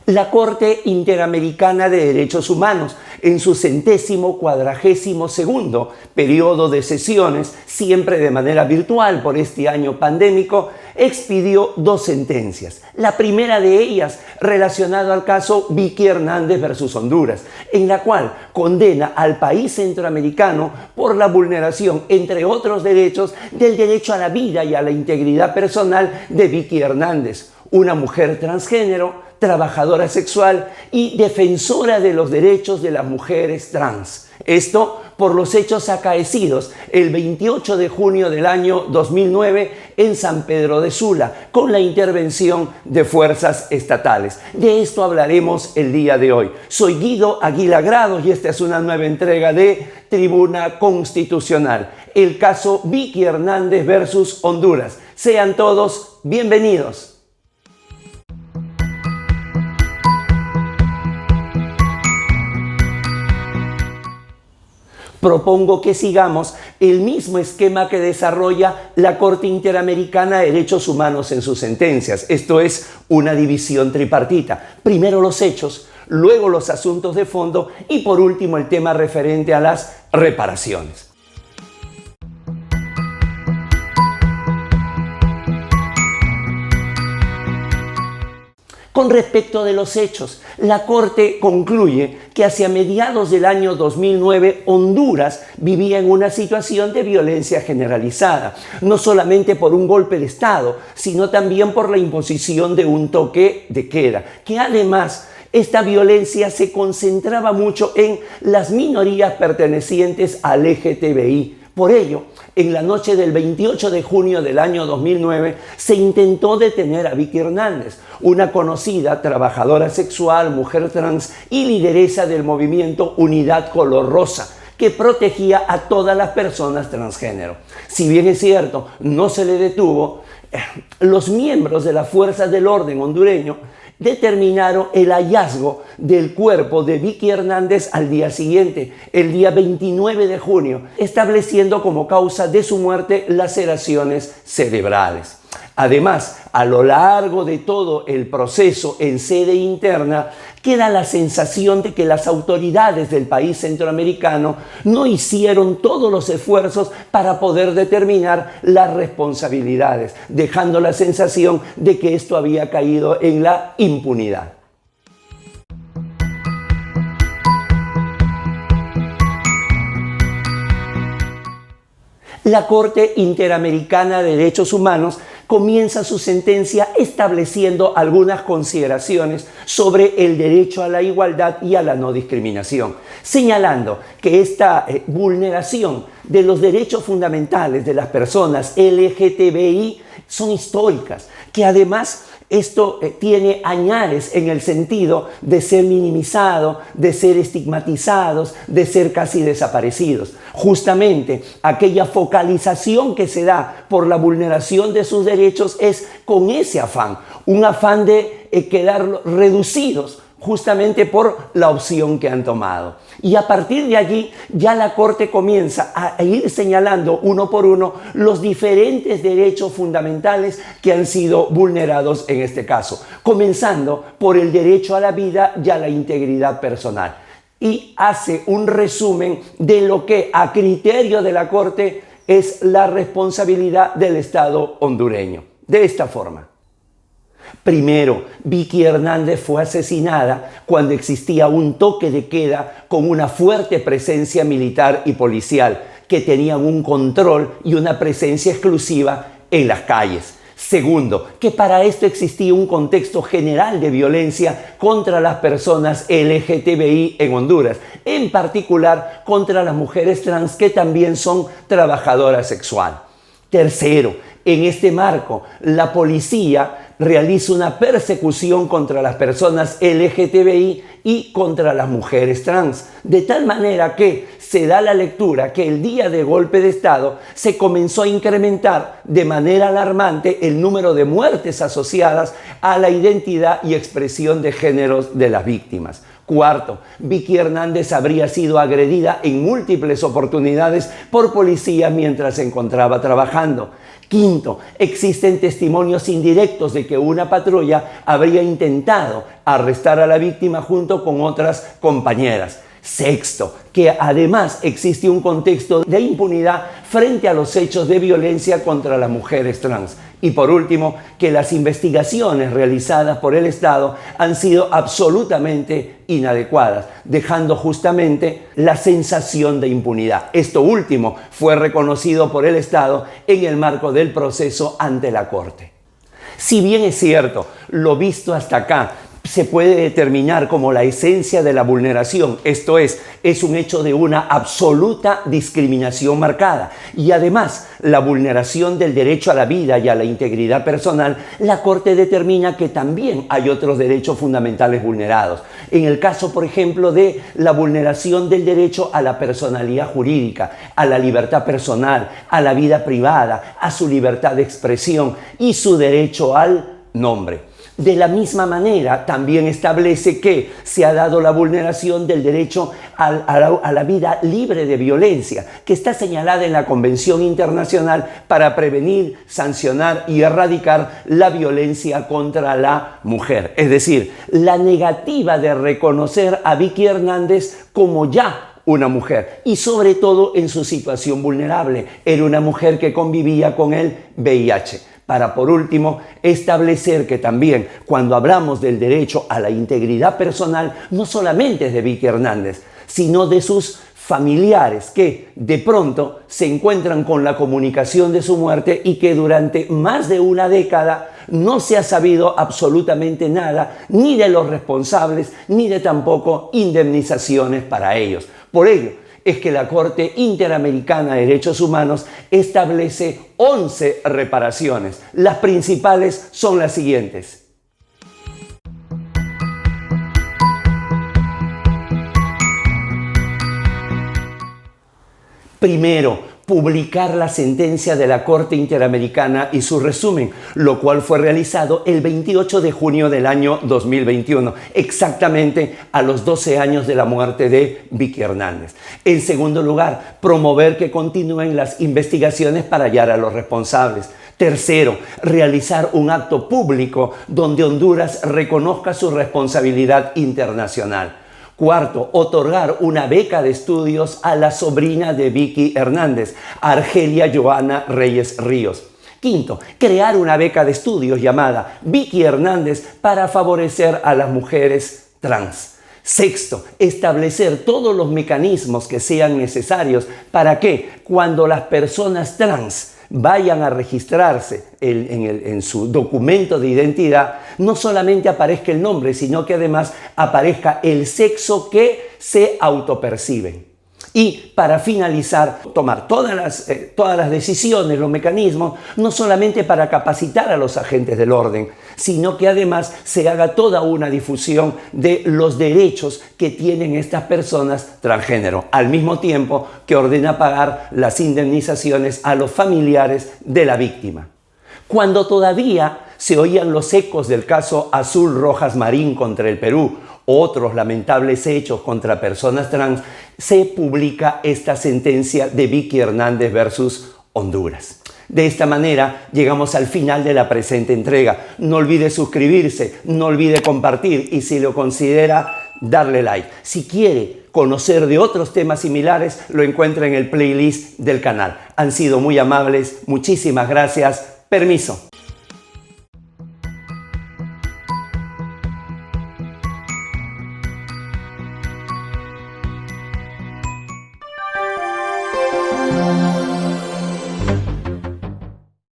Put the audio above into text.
La Corte Interamericana de Derechos Humanos, en su 142º periodo de sesiones, siempre de manera virtual por este año pandémico, expidió 2 sentencias. La primera de ellas relacionada al caso Vicky Hernández versus Honduras, en la cual condena al país centroamericano por la vulneración, entre otros derechos, del derecho a la vida y a la integridad personal de Vicky Hernández, una mujer transgénero, trabajadora sexual y defensora de los derechos de las mujeres trans. Esto por los hechos acaecidos el 28 de junio del año 2009 en San Pedro de Sula, con la intervención de fuerzas estatales. De esto hablaremos el día de hoy. Soy Guido Aguila Grados y esta es una nueva entrega de Tribuna Constitucional. El caso Vicky Hernández versus Honduras. Sean todos bienvenidos. Propongo que sigamos el mismo esquema que desarrolla la Corte Interamericana de Derechos Humanos en sus sentencias. Esto es una división tripartita. Primero los hechos, luego los asuntos de fondo y por último el tema referente a las reparaciones. Con respecto de los hechos, la Corte concluye que hacia mediados del año 2009 Honduras vivía en una situación de violencia generalizada, no solamente por un golpe de Estado, sino también por la imposición de un toque de queda, que además esta violencia se concentraba mucho en las minorías pertenecientes al LGTBI. Por ello, en la noche del 28 de junio del año 2009 se intentó detener a Vicky Hernández, una conocida trabajadora sexual, mujer trans y lideresa del movimiento Unidad Color Rosa, que protegía a todas las personas transgénero. Si bien es cierto, no se le detuvo, los miembros de las fuerzas del orden hondureño determinaron el hallazgo del cuerpo de Vicky Hernández al día siguiente, el día 29 de junio, estableciendo como causa de su muerte laceraciones cerebrales. Además, a lo largo de todo el proceso en sede interna, queda la sensación de que las autoridades del país centroamericano no hicieron todos los esfuerzos para poder determinar las responsabilidades, dejando la sensación de que esto había caído en la impunidad. La Corte Interamericana de Derechos Humanos comienza su sentencia estableciendo algunas consideraciones sobre el derecho a la igualdad y a la no discriminación, señalando que esta vulneración de los derechos fundamentales de las personas LGTBI son históricas, que además esto tiene añares en el sentido de ser minimizado, de ser estigmatizados, de ser casi desaparecidos. Justamente aquella focalización que se da por la vulneración de sus derechos es con ese afán, un afán de quedar reducidos justamente por la opción que han tomado. Y a partir de allí ya la Corte comienza a ir señalando uno por uno los diferentes derechos fundamentales que han sido vulnerados en este caso, comenzando por el derecho a la vida y a la integridad personal. Y hace un resumen de lo que a criterio de la Corte es la responsabilidad del Estado hondureño. De esta forma. Primero, Vicky Hernández fue asesinada cuando existía un toque de queda con una fuerte presencia militar y policial que tenían un control y una presencia exclusiva en las calles. Segundo, que para esto existía un contexto general de violencia contra las personas LGTBI en Honduras, en particular contra las mujeres trans que también son trabajadoras sexuales. Tercero, en este marco, la policía realiza una persecución contra las personas LGTBI y contra las mujeres trans, de tal manera que se da la lectura que el día de golpe de Estado se comenzó a incrementar de manera alarmante el número de muertes asociadas a la identidad y expresión de géneros de las víctimas. Cuarto, Vicky Hernández habría sido agredida en múltiples oportunidades por policías mientras se encontraba trabajando. Quinto, existen testimonios indirectos de que una patrulla habría intentado arrestar a la víctima junto con otras compañeras. Sexto, que además existe un contexto de impunidad frente a los hechos de violencia contra las mujeres trans. Y por último, que las investigaciones realizadas por el Estado han sido absolutamente inadecuadas, dejando justamente la sensación de impunidad. Esto último fue reconocido por el Estado en el marco del proceso ante la Corte. Si bien es cierto, lo visto hasta acá se puede determinar como la esencia de la vulneración, esto es un hecho de una absoluta discriminación marcada y además la vulneración del derecho a la vida y a la integridad personal, la Corte determina que también hay otros derechos fundamentales vulnerados. En el caso, por ejemplo, de la vulneración del derecho a la personalidad jurídica, a la libertad personal, a la vida privada, a su libertad de expresión y su derecho al nombre. De la misma manera, también establece que se ha dado la vulneración del derecho a la vida libre de violencia, que está señalada en la Convención Internacional para prevenir, sancionar y erradicar la violencia contra la mujer. Es decir, la negativa de reconocer a Vicky Hernández como ya una mujer y sobre todo en su situación vulnerable. Era una mujer que convivía con el VIH. Para, por último, establecer que también cuando hablamos del derecho a la integridad personal, no solamente es de Vicky Hernández, sino de sus familiares que de pronto se encuentran con la comunicación de su muerte y que durante más de una década no se ha sabido absolutamente nada, ni de los responsables, ni de tampoco indemnizaciones para ellos. Por ello, es que la Corte Interamericana de Derechos Humanos establece 11 reparaciones. Las principales son las siguientes. Primero, publicar la sentencia de la Corte Interamericana y su resumen, lo cual fue realizado el 28 de junio del año 2021, exactamente a los 12 años de la muerte de Vicky Hernández. En segundo lugar, promover que continúen las investigaciones para hallar a los responsables. Tercero, realizar un acto público donde Honduras reconozca su responsabilidad internacional. Cuarto, otorgar una beca de estudios a la sobrina de Vicky Hernández, Argelia Joana Reyes Ríos. Quinto, crear una beca de estudios llamada Vicky Hernández para favorecer a las mujeres trans. Sexto, establecer todos los mecanismos que sean necesarios para que cuando las personas trans vayan a registrarse en su documento de identidad, no solamente aparezca el nombre, sino que además aparezca el sexo que se autoperciben. Y para finalizar, tomar todas las decisiones, los mecanismos, no solamente para capacitar a los agentes del orden, sino que además se haga toda una difusión de los derechos que tienen estas personas transgénero, al mismo tiempo que ordena pagar las indemnizaciones a los familiares de la víctima. Cuando todavía se oían los ecos del caso Azul Rojas Marín contra el Perú, otros lamentables hechos contra personas trans, se publica esta sentencia de Vicky Hernández versus Honduras. De esta manera llegamos al final de la presente entrega. No olvide suscribirse, no olvide compartir y si lo considera, darle like. Si quiere conocer de otros temas similares, lo encuentra en el playlist del canal. Han sido muy amables, muchísimas gracias. Permiso.